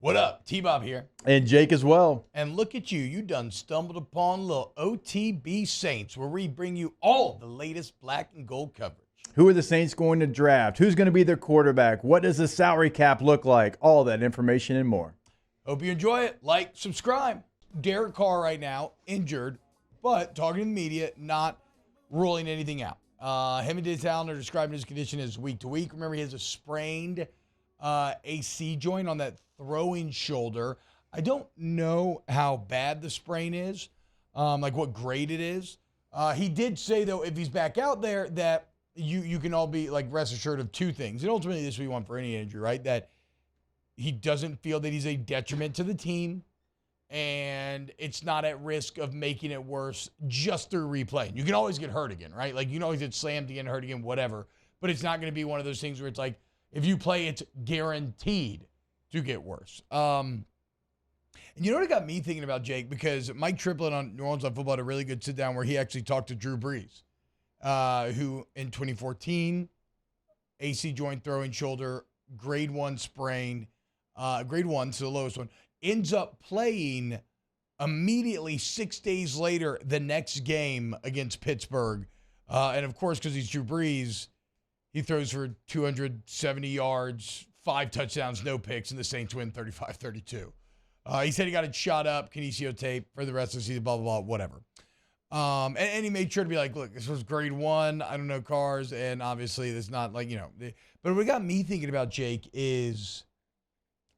What up? T-Bob here. And Jake as well. And look at you. You done stumbled upon little OTB Saints, where we bring you all the latest black and gold coverage. Who are the Saints going to draft? Who's going to be their quarterback? What does the salary cap look like? All that information and more. Hope you enjoy it. Like, subscribe. Derek Carr right now, injured, but talking to the media, not ruling anything out. Him and Diz Allen are describing his condition as week to week. Remember, he has a sprained AC joint on that throwing shoulder. I don't know how bad the sprain is, like what grade it is. He did say, though, if he's back out there, that you can all be like rest assured of two things. And ultimately, this is what you want for any injury, right? That he doesn't feel that he's a detriment to the team, and it's not at risk of making it worse just through replaying. You can always get hurt again, right? Like, you can always get slammed again, hurt again, whatever. But it's not going to be one of those things where it's like, if you play, it's guaranteed to get worse. And you know what got me thinking about, Jake? Because Mike Triplett on New Orleans on Football had a really good sit-down where he actually talked to Drew Brees, who in 2014, AC joint throwing shoulder, grade 1 sprain, grade 1, so the lowest one, ends up playing immediately 6 days later the next game against Pittsburgh. And, of course, because he's Drew Brees, he throws for 270 yards, 5 touchdowns, no picks, and the Saints win 35-32. He said he got it shot up, kinesio tape for the rest of the season, blah, blah, blah, whatever. And he made sure to be like, look, this was grade 1. I don't know cars, and obviously it's not like, But what got me thinking about, Jake, is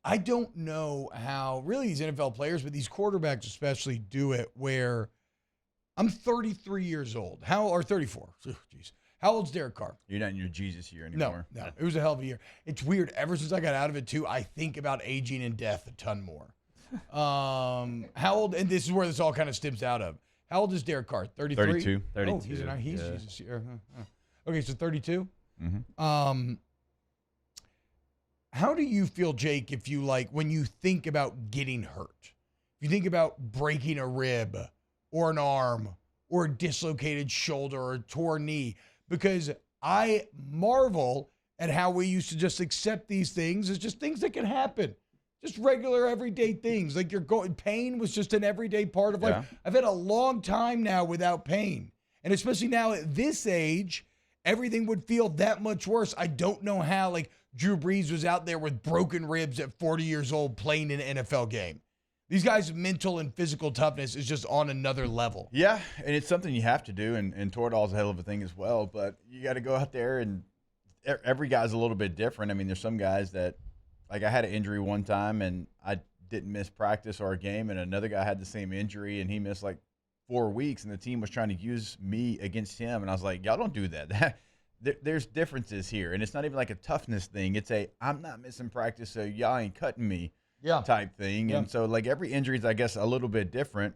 I don't know how really these NFL players, but these quarterbacks especially do it where I'm 33 years old. Or 34. Jeez. How old's Derek Carr? You're not in your Jesus year anymore. No. It was a hell of a year. It's weird. Ever since I got out of it, too, I think about aging and death a ton more. How old, and this is where this all kind of stems out of. How old is Derek Carr? 33? 32. Oh, he's Jesus year. Okay, so 32? Mm-hmm. How do you feel, Jake, if you when you think about getting hurt? If you think about breaking a rib or an arm or a dislocated shoulder or a torn knee, because I marvel at how we used to just accept these things as just things that can happen. Just regular everyday things. Like pain was just an everyday part of life. Yeah. I've had a long time now without pain. And especially now at this age, everything would feel that much worse. I don't know how Drew Brees was out there with broken ribs at 40 years old playing in an NFL game. These guys' mental and physical toughness is just on another level. Yeah, and it's something you have to do, and Toradol's a hell of a thing as well, but you got to go out there, and every guy's a little bit different. I mean, there's some guys that, I had an injury one time, and I didn't miss practice or a game, and another guy had the same injury, and he missed 4 weeks, and the team was trying to use me against him, and I was like, y'all don't do that. There's differences here, and it's not even a toughness thing. It's I'm not missing practice, so y'all ain't cutting me type thing. Yeah. And so, every injury is, I guess, a little bit different.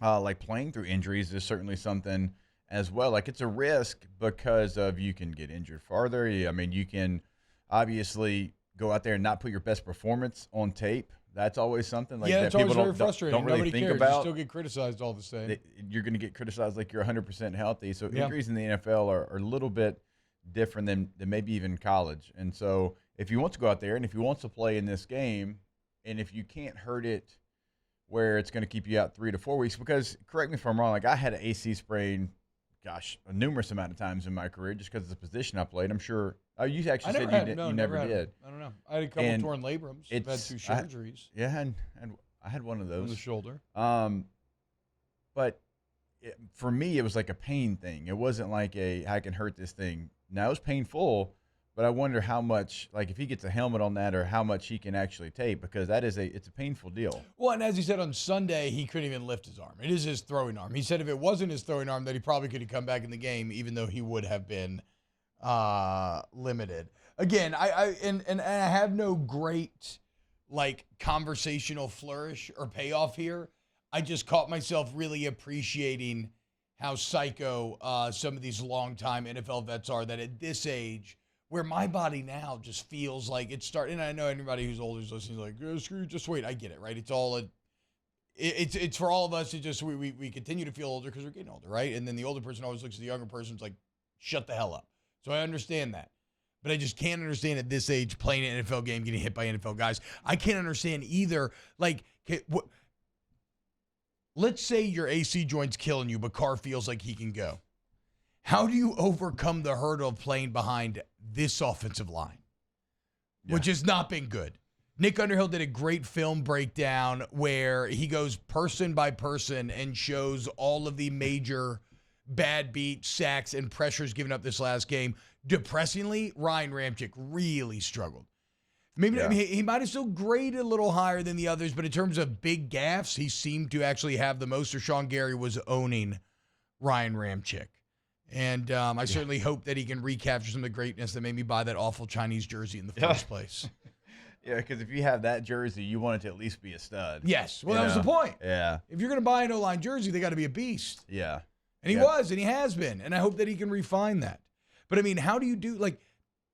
Playing through injuries is certainly something as well. It's a risk because of you can get injured farther. I mean, you can obviously go out there and not put your best performance on tape. That's always something that it's always people very frustrating. Don't really Nobody think cares. about. You still get criticized all the same. You're going to get criticized like you're 100% healthy. So injuries in the NFL are a little bit different than maybe even college. And so if you want to go out there and if you want to play in this game, and if you can't hurt it where it's going to keep you out 3 to 4 weeks, because correct me if I'm wrong, I had an AC sprain, a numerous amount of times in my career just because of the position I played. I'm sure you actually said you never did. I don't know. I had a couple torn labrums. I've had 2 surgeries. And I had one of those. On the shoulder. But for me, it was like a pain thing. It wasn't like I can hurt this thing. Now, it was painful, but I wonder how much, if he gets a helmet on that or how much he can actually tape, because it's a painful deal. Well, and as he said on Sunday, he couldn't even lift his arm. It is his throwing arm. He said if it wasn't his throwing arm, that he probably could have come back in the game, even though he would have been limited. Again, I have no great conversational flourish or payoff here. I just caught myself really appreciating how psycho some of these longtime NFL vets are, that at this age, where my body now just feels like it's starting, and I know anybody who's older is listening like, oh, screw, just wait, I get it, right? It's all it's for all of us. It just we continue to feel older because we're getting older, right? And then the older person always looks at the younger person, like, shut the hell up. So I understand that. But I just can't understand at this age playing an NFL game, getting hit by NFL guys. I can't understand either. Like, let's say your AC joint's killing you, but Carr feels like he can go. How do you overcome the hurdle of playing behind this offensive line, which has not been good? Nick Underhill did a great film breakdown where he goes person by person and shows all of the major bad beats, sacks, and pressures given up this last game. Depressingly, Ryan Ramczyk really struggled. Maybe I mean, he might have still graded a little higher than the others, but in terms of big gaffes, he seemed to actually have the most. Rashawn Gary was owning Ryan Ramczyk. And I certainly hope that he can recapture some of the greatness that made me buy that awful Chinese jersey in the first place. Yeah, because if you have that jersey, you want it to at least be a stud. Yes. Well, that was the point. Yeah. If you're going to buy an O-line jersey, they got to be a beast. Yeah. And he was, and he has been. And I hope that he can refine that. But, I mean, how do you do, like,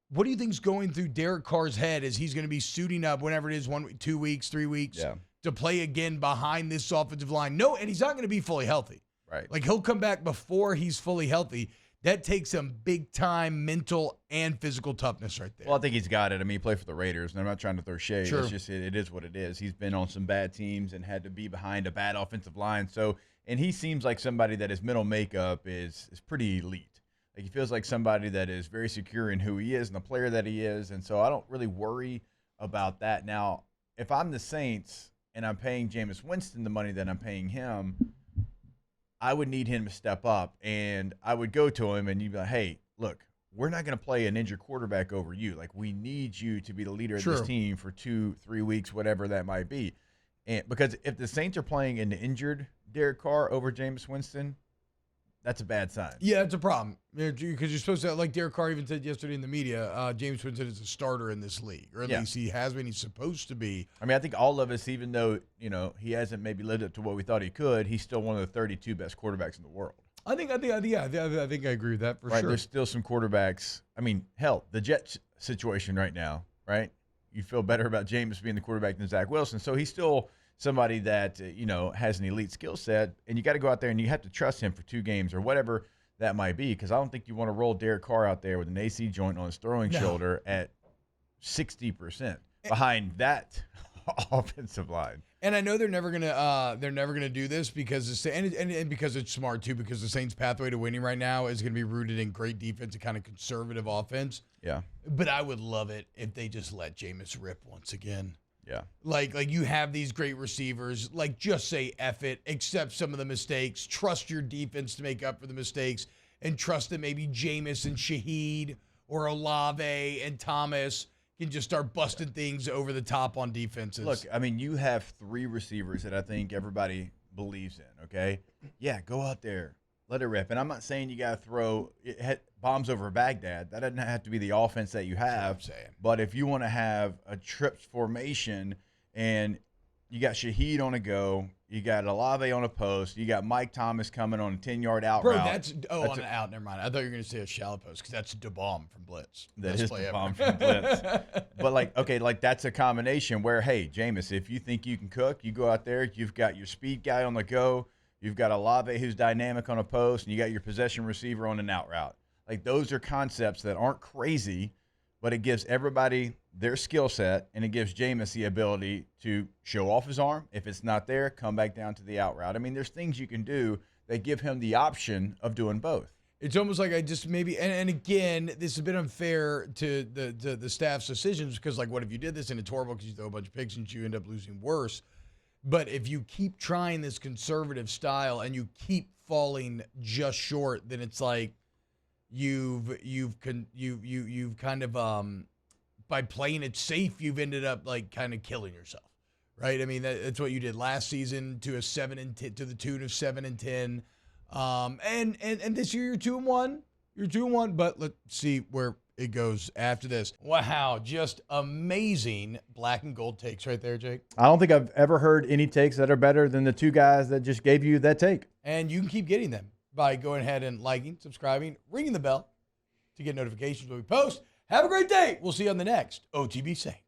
what do you think's going through Derek Carr's head as he's going to be suiting up whenever it is 1 week, 2 weeks, 3 weeks to play again behind this offensive line? No, and he's not going to be fully healthy. Right. Like, he'll come back before he's fully healthy. That takes some big-time mental and physical toughness right there. Well, I think he's got it. I mean, he played for the Raiders, and I'm not trying to throw shade. Sure. It's just it is what it is. He's been on some bad teams and had to be behind a bad offensive line. So, and he seems like somebody that his mental makeup is pretty elite. Like, he feels like somebody that is very secure in who he is and the player that he is. And so I don't really worry about that. Now, if I'm the Saints and I'm paying Jameis Winston the money that I'm paying him, I would need him to step up, and I would go to him and you'd be like, hey, look, we're not going to play an injured quarterback over you. Like, we need you to be the leader of this team for 2-3 weeks, whatever that might be. And because if the Saints are playing an injured Derek Carr over Jameis Winston, that's a bad sign. Yeah, it's a problem. Because you're supposed to, like Derek Carr even said yesterday in the media, Jameis Winston is a starter in this league. Or at least he has been. He's supposed to be. I mean, I think all of us, even though, he hasn't maybe lived up to what we thought he could, he's still one of the 32 best quarterbacks in the world. I think I agree with that for sure. There's still some quarterbacks. I mean, hell, the Jets situation right now, right? You feel better about Jameis being the quarterback than Zach Wilson. So he's still somebody that, has an elite skill set, and you got to go out there and you have to trust him for 2 games or whatever that might be, because I don't think you want to roll Derek Carr out there with an AC joint on his throwing shoulder at 60% behind that offensive line. And I know they're never gonna do this because and because it's smart too, because the Saints' pathway to winning right now is gonna be rooted in great defense and kind of conservative offense. Yeah. But I would love it if they just let Jameis rip once again. Yeah. Like you have these great receivers, like just say F it, accept some of the mistakes, trust your defense to make up for the mistakes, and trust that maybe Jameis and Shaheed or Olave and Thomas can just start busting things over the top on defenses. Look, I mean, you have 3 receivers that I think everybody believes in, okay? Yeah, go out there. Let it rip. And I'm not saying you got to throw bombs over Baghdad. That doesn't have to be the offense that you have. That's what I'm saying. But if you want to have a trips formation and you got Shaheed on a go, you got Olave on a post, you got Mike Thomas coming on a 10-yard out Bro, route. on an out. Never mind. I thought you were going to say a shallow post because that's DeBomb from Blitz. That is DeBomb from Blitz. But that's a combination where, hey, Jameis, if you think you can cook, you go out there, you've got your speed guy on the go, you've got Olave who's dynamic on a post, and you got your possession receiver on an out route. Like, those are concepts that aren't crazy, but it gives everybody their skill set, and it gives Jameis the ability to show off his arm. If it's not there, come back down to the out route. I mean, there's things you can do that give him the option of doing both. It's almost like I just maybe, and again, this is a bit unfair to the staff's decisions because, like, what if you did this and it's horrible because you throw a bunch of picks and you end up losing worse. But if you keep trying this conservative style and you keep falling just short, then it's like you've kind of by playing it safe, you've ended up like kind of killing yourself, right? I mean, that's what you did last season to to the tune of 7-10, and this year you're 2-1. You're 2-1, but let's see where it goes after this. Wow, just amazing black and gold takes right there, Jake. I don't think I've ever heard any takes that are better than the 2 guys that just gave you that take. And you can keep getting them by going ahead and liking, subscribing, ringing the bell to get notifications when we post. Have a great day. We'll see you on the next OTB Saints.